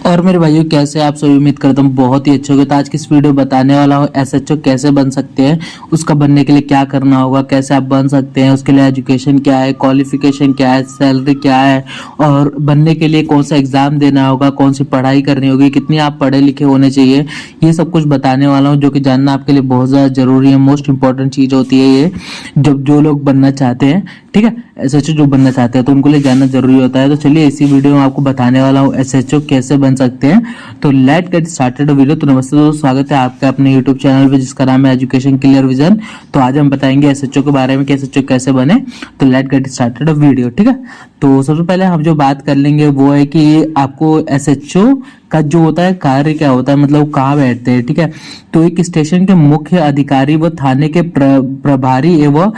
और मेरे भाइयों कैसे आप सभी, उम्मीद करता हूँ बहुत ही अच्छे होंगे। तो आज की इस वीडियो बताने वाला हूँ एसएचओ कैसे बन सकते हैं, उसका बनने के लिए क्या करना होगा, कैसे आप बन सकते हैं, उसके लिए एजुकेशन क्या है, क्वालिफिकेशन क्या है, सैलरी क्या है, और बनने के लिए कौन सा एग्जाम देना होगा, कौन सी पढ़ाई करनी होगी, कितनी आप पढ़े लिखे होने चाहिए, ये सब कुछ बताने वाला हूँ जो कि जानना आपके लिए बहुत ज़्यादा जरूरी है। मोस्ट इंपॉर्टेंट चीज़ होती है ये, जब जो लोग बनना चाहते हैं, ठीक है, एसएचओ जो बनना चाहते हैं तो उनको लिए जानना जरूरी होता है। तो चलिए इसी वीडियो में आपको बताने वाला हूँ एसएचओ कैसे बन सकते हैं। तो लेट गेट स्टार्टेड वीडियो। तो नमस्ते दोस्तों, स्वागत है आपका अपने यूट्यूब चैनल पे जिसका नाम है एजुकेशन क्लियर विजन। तो आज हम बताएंगे एसएचओ के बारे में कि एसएचओ कैसे बने। तो लेट गेट स्टार्टेड वीडियो, ठीक है। तो सबसे पहले हम जो बात कर लेंगे वो है कि आपको एसएचओ का जो होता है कार्य क्या होता है, मतलब कहाँ बैठते हैं, ठीक है। तो एक स्टेशन के मुख्य अधिकारी व थाने के प्रभारी एवं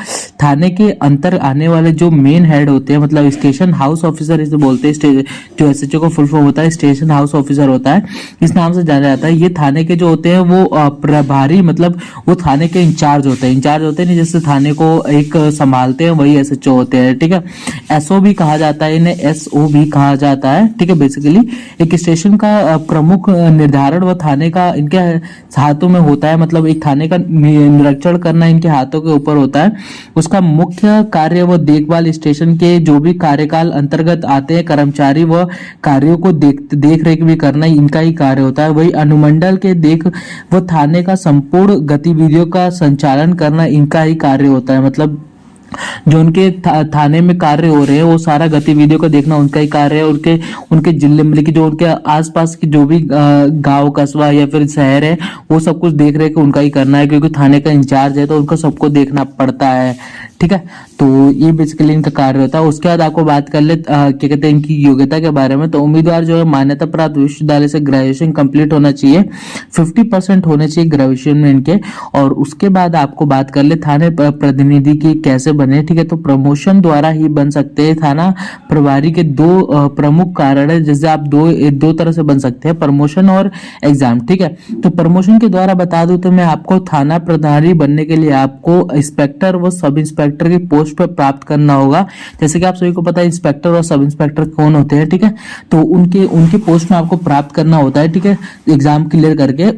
थाने के अंतर आने वाले जो मेन हेड होते हैं, मतलब स्टेशन हाउस ऑफिसर इसे बोलते हैं। जो एसएचओ का फुल फॉर्म होता है स्टेशन हाउस ऑफिसर होता है, इस नाम से जाना जाता है। ये थाने के जो होते हैं वो प्रभारी, मतलब वो थाने के इंचार्ज होते हैं। इंचार्ज होते हैं नहीं, जैसे थाने को एक संभालते हैं वही एसएचओ होते हैं, ठीक है। एसओ भी कहा जाता है इन्हें, एसओ भी कहा जाता है, ठीक है। बेसिकली एक स्टेशन का प्रमुख निर्धारण व थाने का इनके हाथों में होता है, मतलब एक थाने का निरीक्षण करना इनके हाथों के ऊपर होता है। उसका मुख्य कार्य व देखभाल स्टेशन के जो भी कार्यकाल अंतर्गत आते हैं कर्मचारी व कार्यों को देख रेख भी करना इनका ही कार्य होता है। वही अनुमंडल के देख व थाने का संपूर्ण गतिविधियों का संचालन करना इनका ही कार्य होता है। मतलब जो उनके थाने में कार्य हो रहे हैं वो सारा गतिविधियों को देखना उनका ही कार्य है। उनके उनके जिले मतलब कि जो उनके आसपास की जो भी गांव कस्बा या फिर शहर है वो सब कुछ देख रेख उनका ही करना है, क्योंकि थाने का इंचार्ज है तो उनको सबको देखना पड़ता है, ठीक है। तो ये बेसिकली इनका कार्य होता है। उसके बाद आपको बात कर ले क्या कहते हैं इनकी योग्यता के बारे में। तो उम्मीदवार जो है मान्यता प्राप्त विश्वविद्यालय से ग्रेजुएशन कंप्लीट होना चाहिए, 50% होने चाहिए ग्रेजुएशन में इनके। और उसके बाद आपको बात कर ले थाने प्रतिनिधि की कैसे बने, ठीक है। तो प्रमोशन द्वारा ही बन सकते हैं। थाना प्रभारी के दो प्रमुख कारण है, जैसे आप दो तरह से बन सकते हैं, प्रमोशन और एग्जाम, ठीक है। तो प्रमोशन के द्वारा बता दूं तो मैं आपको थाना प्रभारी बनने के लिए आपको इंस्पेक्टर व सब इंस्पेक्टर की पोस्ट पर प्राप्त करना होगा। जैसे कि आप सभी को पता है इंस्पेक्टर और सब इंस्पेक्टर कौन होते हैं, ठीक है। तो उनकी पोस्ट में आपको प्राप्त करना होता है, ठीक है, एग्जाम क्लियर करके।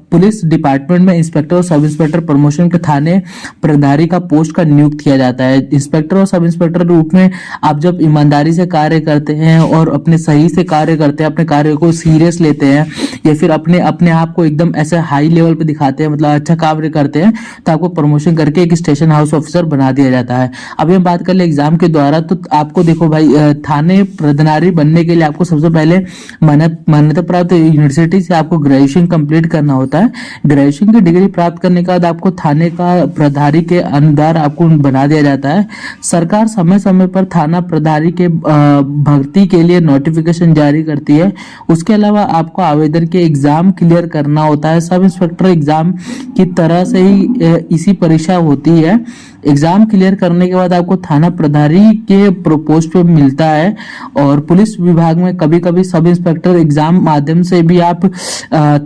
पुलिस डिपार्टमेंट में इंस्पेक्टर और सब इंस्पेक्टर प्रमोशन के थाने प्रभारी का पोस्ट का नियुक्त किया जाता है। इंस्पेक्टर और सब इंस्पेक्टर के रूप में आप जब ईमानदारी से कार्य करते हैं और अपने सही से कार्य करते हैं, अपने कार्य को सीरियस लेते हैं, या फिर अपने अपने आप को एकदम ऐसे हाई लेवल पे दिखाते हैं, मतलब अच्छा कार्य करते हैं, तो आपको प्रमोशन करके एक स्टेशन हाउस ऑफिसर बना दिया जाता है। अभी हम बात कर ले एग्जाम के द्वारा। तो आपको देखो भाई, थाने प्रभारी बनने के लिए आपको सबसे पहले मान्यता प्राप्त यूनिवर्सिटी से आपको ग्रेजुएशन कंप्लीट करना होता है। ग्रेजुएशन की डिग्री प्राप्त करने के बाद आपको थाने का प्रभारी के अंदर आपको बना दिया जाता है। सरकार समय समय पर थाना प्रभारी के भर्ती के लिए नोटिफिकेशन जारी करती है। उसके अलावा आपको आवेदन के एग्जाम क्लियर करना होता है। सब इंस्पेक्टर एग्जाम की तरह से ही इसी परीक्षा होती है। एग्जाम क्लियर करने के बाद आपको थाना प्रभारी के पोस्ट पे मिलता है। और पुलिस विभाग में कभी कभी सब इंस्पेक्टर एग्जाम माध्यम से भी आप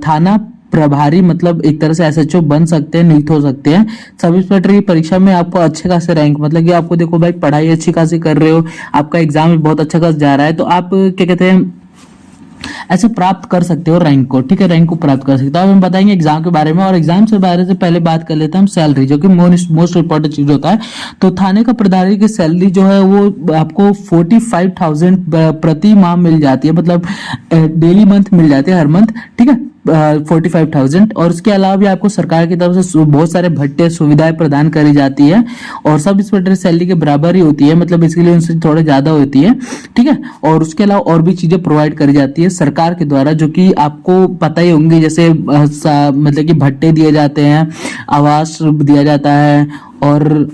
थाना प्रभारी मतलब एक तरह से एसएचओ बन सकते हैं, नियुक्त हो सकते हैं। सब इंस्पेक्टर की परीक्षा में आपको अच्छे खासे रैंक, मतलब कि आपको देखो भाई पढ़ाई अच्छी खासी कर रहे हो, आपका एग्जाम भी बहुत अच्छा खासा जा रहा है, तो आप क्या कहते हैं ऐसे प्राप्त कर सकते हो रैंक को, ठीक है, रैंक को प्राप्त कर सकते हो। अब हम बताएंगे एग्जाम के बारे में। और एग्जाम से बारे से पहले बात कर लेते हैं हम सैलरी, जो कि मोस्ट इंपॉर्टेंट चीज होता है। तो थाने का प्रभारी की सैलरी जो है वो आपको 45,000 प्रति माह मिल जाती है, मतलब डेली मंथ मिल जाती है, हर मंथ, ठीक है, 45,000। और उसके अलावा भी आपको सरकार की तरफ से बहुत सारे भत्ते सुविधाएं प्रदान करी जाती है, और सब इंस्पेक्टर सैलरी के बराबर ही होती है, मतलब इसके लिए उनसे थोड़ा ज्यादा होती है, ठीक है। और उसके अलावा और भी चीजें प्रोवाइड करी जाती है सरकार के द्वारा, जो कि आपको पता ही होंगे, जैसे मतलब कि भत्ते दिए जाते हैं, आवास दिया जाता है। और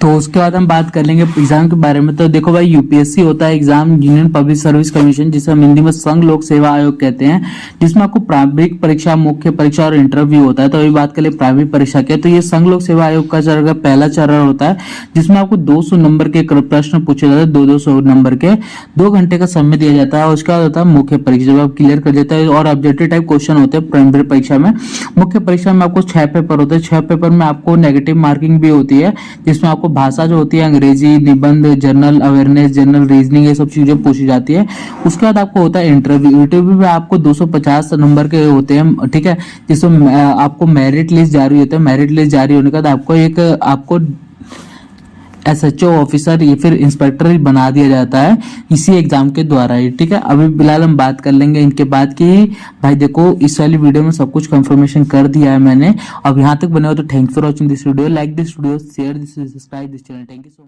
तो उसके बाद हम बात कर लेंगे एग्जाम के बारे में। तो देखो भाई, यूपीएससी होता है exam, union public service commission, जिसे हम हिंदी में संघ लोक सेवा आयोग कहते हैं, जिसमें आपको प्रारंभिक परीक्षा, मुख्य परीक्षा और इंटरव्यू होता है। तो अभी बात करें प्रारंभिक परीक्षा के, तो ये संघ लोक सेवा आयोग का चरण पहला चरण होता है, जिसमें आपको 200 नंबर के प्रश्न पूछे जाते हैं, 200 नंबर के, 2 घंटे का समय दिया जाता है। उसके बाद होता है मुख्य परीक्षा, जब आप क्लियर कर देते हैं, और ऑब्जेक्टिव टाइप क्वेश्चन होते हैं प्रारंभिक परीक्षा में। मुख्य परीक्षा में आपको 6 पेपर होते हैं, 6 पेपर में आपको नेगेटिव मार्किंग भी होती है, जिसमें आपको आपको भाषा जो होती है अंग्रेजी, निबंध, जनरल अवेयरनेस, जनरल रीजनिंग, ये सब चीजें पूछी जाती है। उसके बाद आपको होता है इंटरव्यू। इंटरव्यू में आपको 250 नंबर के होते हैं, ठीक है, जिसमें आपको मेरिट लिस्ट जारी होता है। मेरिट लिस्ट जारी होने के बाद आपको एसएचओ ऑफिसर या फिर इंस्पेक्टर बना दिया जाता है इसी एग्जाम के द्वारा ही, ठीक है। अभी फिलहाल हम बात कर लेंगे इनके बाद की। भाई देखो, इस वाली वीडियो में सब कुछ कंफर्मेशन कर दिया है मैंने। अब यहाँ तक बने हो तो thanks for watching this video, like this video, share this, subscribe this channel. Thank you so much.